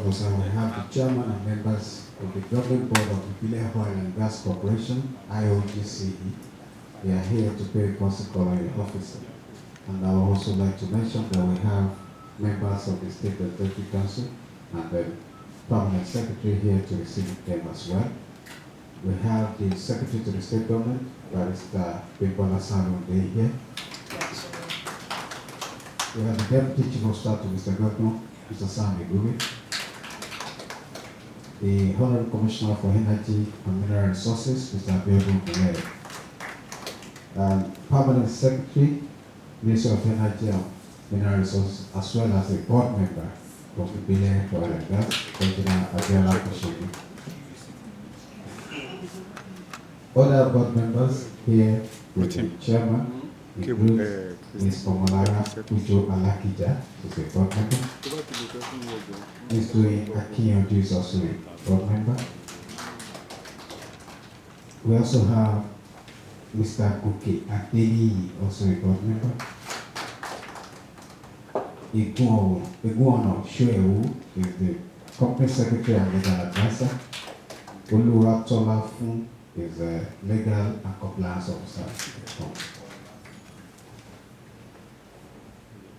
Also, we have the chairman and members of the governing board of the Billion Oil and Gas Corporation, IOGCE. They are here to pay protocol on the officer. And I would also like to mention that we have members of the State Executive Council and the permanent secretary here to receive them as well. We have the secretary to the state government, Barrister Bimbola Sanwo-Olu here. We have the deputy chief of staff to Mr. Governor, Mr. Sanwo-Olu. The Honorable Commissioner for Energy and Mineral Resources, Mr. Goldmyne. Permanent Secretary, Minister of Energy and Mineral Resources, as well as a board member of the Billion Oil and Gas, Engineer Fuji. Other board members here with the chairman, includes Ms. Omolara Ujo Alakija, who is a board member. Ms. Doi Akinyonju is also a board member. We also have Mr. Kuke Adeli, also a board member. Iguano Shoewu is the company secretary and legal advisor. Oluwatola Fun is a legal and compliance officer.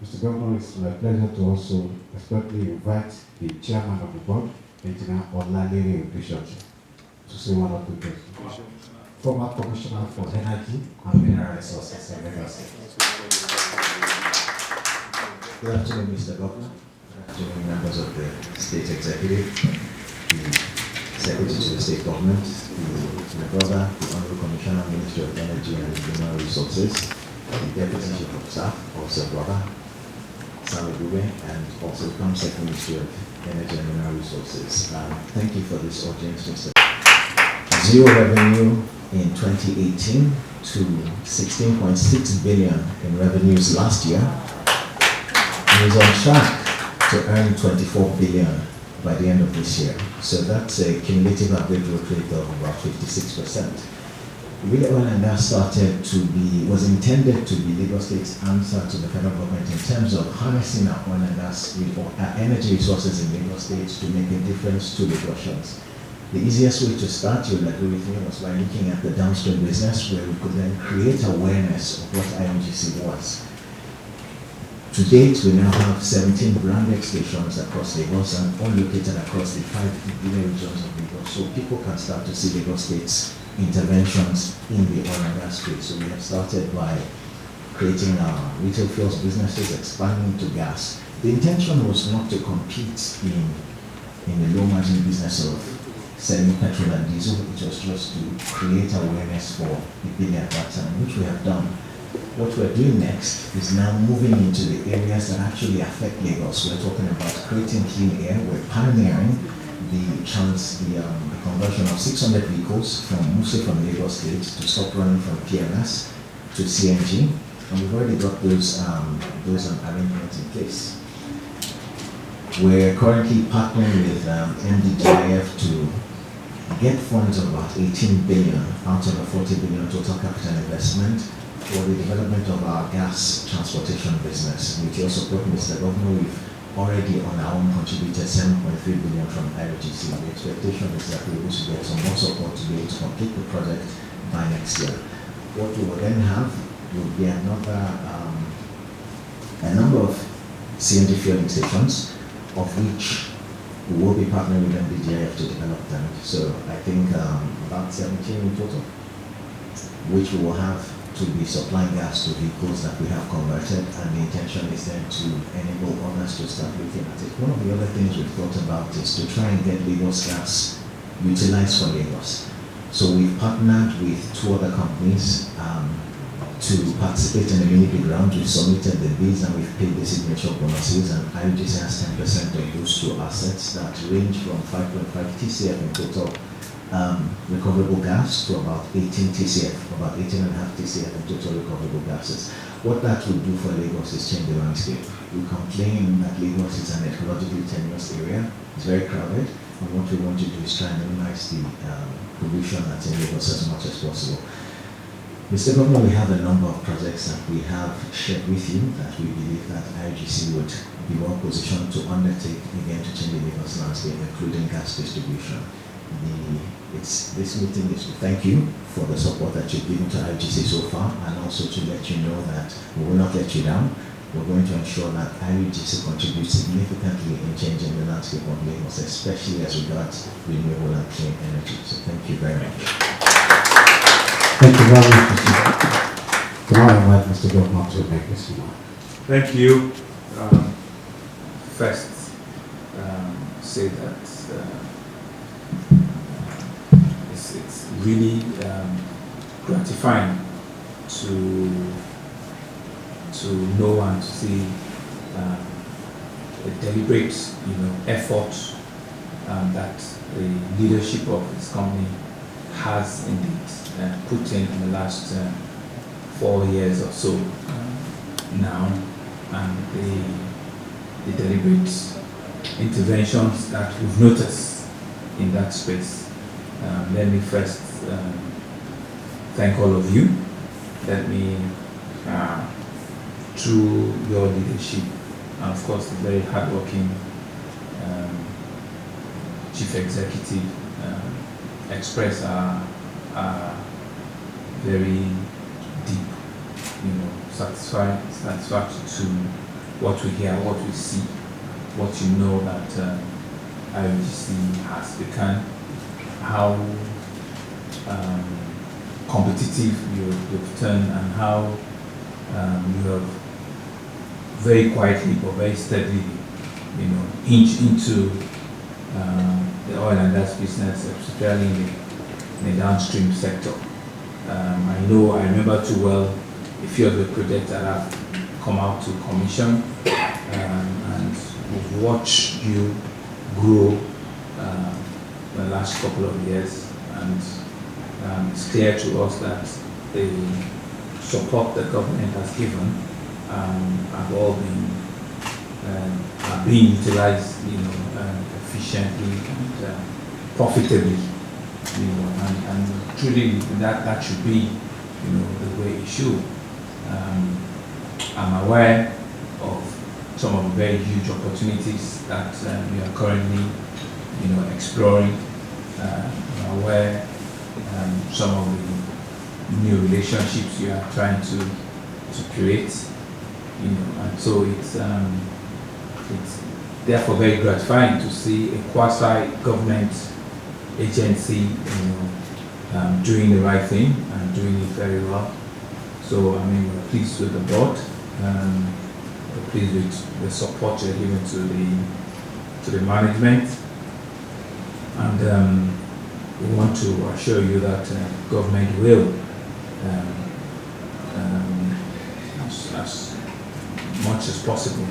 Mr. Governor, it's my pleasure to also especially invite the chairman of the board, Engineer Olalere Bishop, to say one or two things. Former Commissioner for Energy and Mineral Resources in Lagos. Good afternoon, Mr. Governor. Good afternoon, members of the State Executive, the Secretary to the State Government, my brother, the Honorable Commissioner, Ministry of Energy and Mineral Resources, the Deputy Chief of Staff, also brother, Sanwo-Olu, and also the Comsec Ministry of Energy and Mineral Resources. Thank you for this audience, Mr. Zero revenue in 2018 to 16.6 billion in revenues last year, and is on track to earn 24 billion by the end of this year. So that's a cumulative average growth rate of about 56%. Really, oil and gas was intended to be Lagos State's answer to the federal government in terms of harnessing our oil and gas energy resources in Lagos State to make a difference to Lagosians. The easiest way to start, you'll agree with me, was by looking at the downstream business, where we could then create awareness of what IOGC was. To date, we now have 17 branded stations across Lagos and all located across the 5 billion regions of Lagos, so people can start to see Lagos State's interventions in the oil and gas space. So we have started by creating our retail fuels businesses, expanding to gas. The intention was not to compete in the low margin business of selling petrol and diesel. It was just to create awareness for the billion at that time, which we have done. What we're doing next is now moving into the areas that actually affect Lagos. We're talking about creating clean air. We're pioneering the conversion of 600 vehicles mostly from Lagos State to stop running from PMS to CNG, and we've already got those arrangements in place. We're currently partnering with MDGIF to get funds of about 18 billion out of a 40 billion total capital investment for the development of our gas transportation business. With your support, Mr. Governor, we've already on our own contributed 7.3 billion from IOGC. The expectation is that we're able to get some more support to be able to complete the project by next year. What we will then have will be a number of CNG fueling stations, of which we will be partnering with MDGIF to develop them. So I think about 17 in total, which we will have to be supplying gas to vehicles that we have converted, and the intention is then to enable others to start looking at it. One of the other things we've thought about is to try and get Lagos gas utilized for Lagos. So we've partnered with 2 other companies to participate in the mini bid round. We've submitted the bids and we've paid the signature bonuses, and IOGC has 10% of those 2 assets that range from 5.5 TCF in total recoverable gas to about 18 TCF, about 18.5 TCF in total recoverable gases. What that will do for Lagos is change the landscape. We complain that Lagos is an ecologically tenuous area. It's very crowded, and what we want to do is try and minimize the pollution that's in Lagos as much as possible. Mr. Governor, we have a number of projects that we have shared with you that we believe that IOGC would be well positioned to undertake again to change the Lagos landscape, including gas distribution. This meeting is to thank you for the support that you've given to IOGC so far, and also to let you know that we will not let you down. We're going to ensure that IOGC contributes significantly in changing the landscape of Lagos, especially as regards renewable and clean energy. So thank you very much. Thank you very much, Mr. Now I invite Mr. Goldmyne to make this remark. Thank you. First, say that it's really gratifying to know and to see the deliberate, effort that the leadership of this company has indeed put in the last 4 years or so now, and the deliberate interventions that we've noticed in that space. Let me first thank all of you. Let me, through your leadership, and of course the very hardworking Chief Executive, express our very deep, satisfaction to what we hear, what we see, what you know that IOGC has become, how competitive you've turned, and how you have very quietly but very steadily, inched into the oil and gas business, especially in the downstream sector. I remember too well a few of the projects that have come out to commission, and we've watched you grow the last couple of years, and it's clear to us that the support the government has given have all been are being utilized, efficiently and profitably, and truly that should be, the way it should. I'm aware of some of the very huge opportunities that we are currently, exploring. I'm aware some of the new relationships you are trying to create, and so it's therefore very gratifying to see a quasi-government agency, doing the right thing and doing it very well. So we're pleased with the board. We're pleased with the support you're giving to the management, and we want to assure you that government will, as much as possible,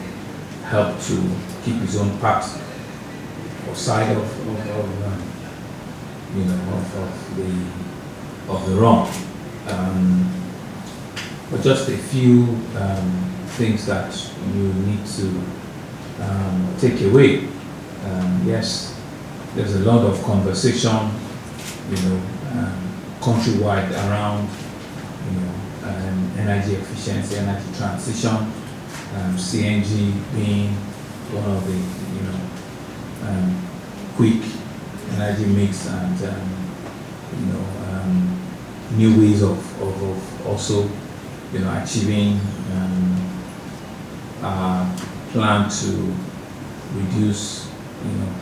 help to keep his own part or side of the wrong. But just a few things that you need to take away. Yes, there's a lot of conversation, countrywide around, energy efficiency, energy transition, CNG being one of the, quick energy mix, and new ways of also, achieving our plan to reduce,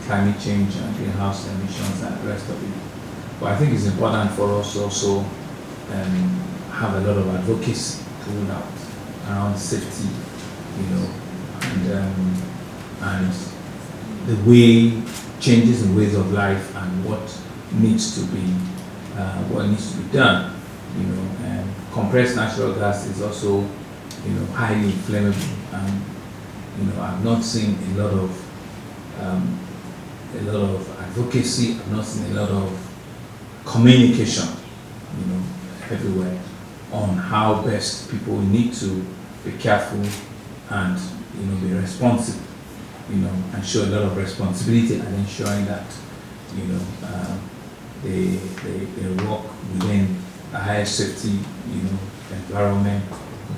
climate change and greenhouse emissions and the rest of it. But I think it's important for us to also have a lot of advocacy pulled out around safety, and the way changes in ways of life and what needs to be done. And compressed natural gas is also, highly inflammable, and I've not seen a lot of advocacy. I've not seen a lot of communication, everywhere on how best people need to be careful and be responsible, and show a lot of responsibility and ensuring that they work within a higher safety environment,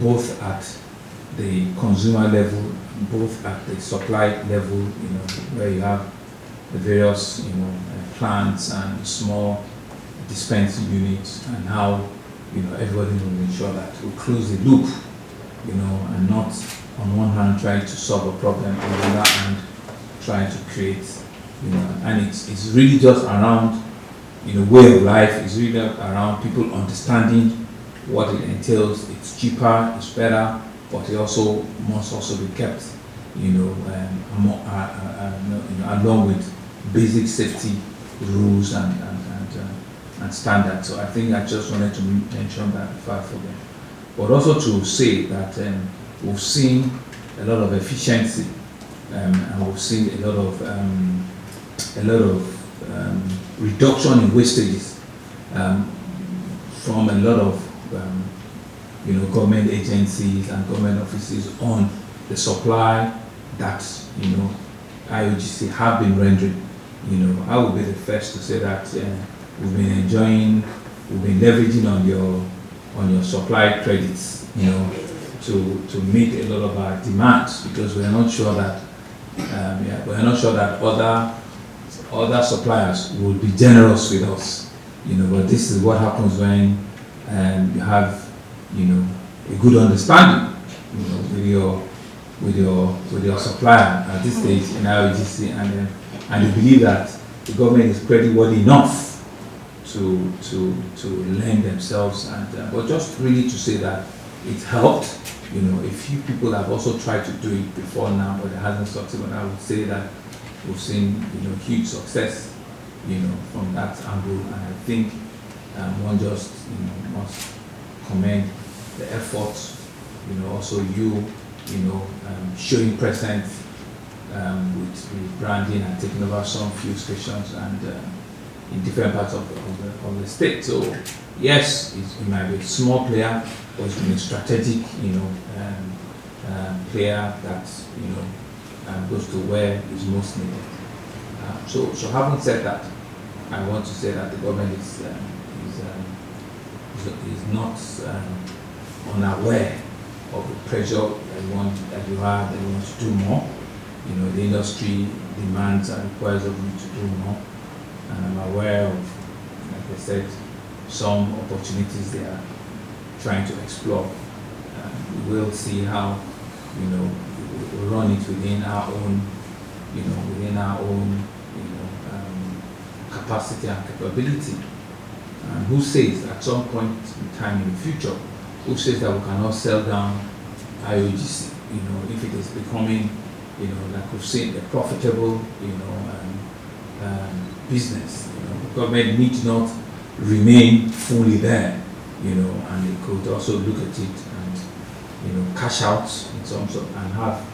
both at the consumer level, both at the supply level, where you have the various, plants and small dispensing units, and how, everybody will ensure that we close the loop, and not on one hand trying to solve a problem, on the other hand trying to create, and it's really just around, way of life. It's really around people understanding what it entails. It's cheaper, it's better, but it also must also be kept, along with basic safety rules and standards. So I think I just wanted to mention that before I forget. But also to say that we've seen a lot of efficiency, and we've seen a lot of reduction in wastages from a lot of government agencies and government offices on the supply that IOGC have been rendering. I will be the first to say that we've been leveraging on your supply credits, to meet a lot of our demands, because we are not sure that other suppliers will be generous with us, but this is what happens when you have, a good understanding, with your supplier at this stage in IOGC, and you believe that the government is creditworthy enough to lend themselves, and but just really to say that it helped. A few people have also tried to do it before now, but it hasn't succeeded. But I would say that we've seen huge success from that angle, and I think one just must commend the efforts. Also you showing presence with branding and taking over some fuel stations and in different parts of the state. So yes, it might be a small player, but it's been a strategic player that goes to where is most needed. So having said that, I want to say that the government is not unaware of the pressure that you have, that you want to do more. The industry demands and requires of you to do more, and I'm aware of, like I said, some opportunities they are trying to explore. We will see how we run it within our own capacity and capability. And who says at some point in time in the future, who says that we cannot sell down IOGC? If it is becoming, like we've seen, a profitable, business. The government need not remain fully there, and they could also look at it and, cash out in some sort and have,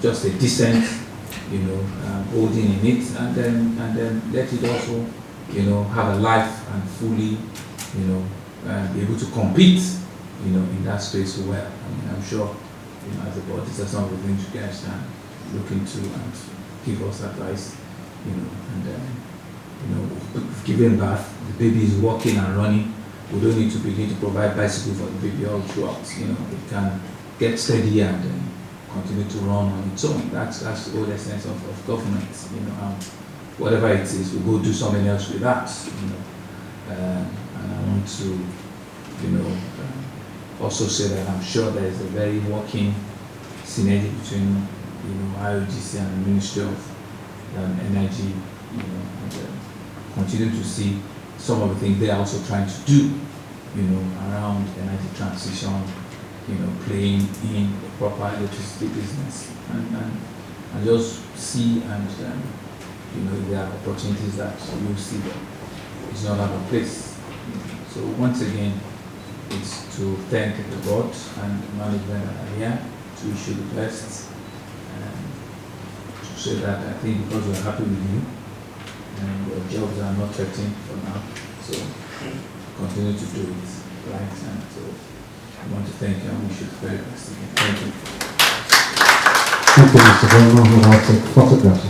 just a decent, holding in it, and then let it also, have a life and fully, be able to compete, in that space well. I'm sure, as a board, these are some of the things you guys can look into and give us advice, we've given birth, the baby is walking and running. We don't need to begin to provide bicycles for the baby all throughout. It can get steady and continue to run on its own. That's the whole essence of government. Whatever it is, we'll go do something else with that. And I want to, also say that I'm sure there is a very working synergy between, IOGC and the Ministry of Energy, and continue to see some of the things they are also trying to do, around energy transition, playing in the proper electricity business, and just see and there are opportunities that you see that it's not out of place. So once again, it's to thank the board and the management that are here to issue the best, and to say that I think because we're happy with you and your jobs are not threatened for now, so continue to do it right. And so I want to thank you and wish you the very best again. Thank you. Thank you, Mr. Goldmyne. We'll now take photographs.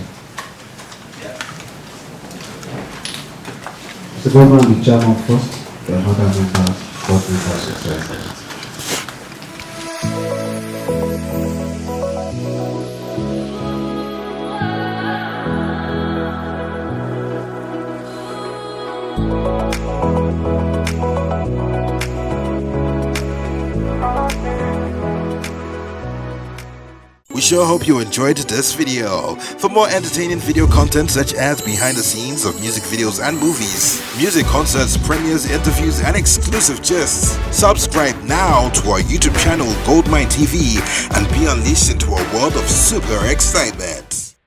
Mr. Goldmyne, the chairman first, the other members, board members, etc. We sure hope you enjoyed this video. For more entertaining video content such as behind the scenes of music videos and movies, music concerts, premieres, interviews, and exclusive gists, subscribe now to our YouTube channel Goldmyne TV and be unleashed into a world of super excitement.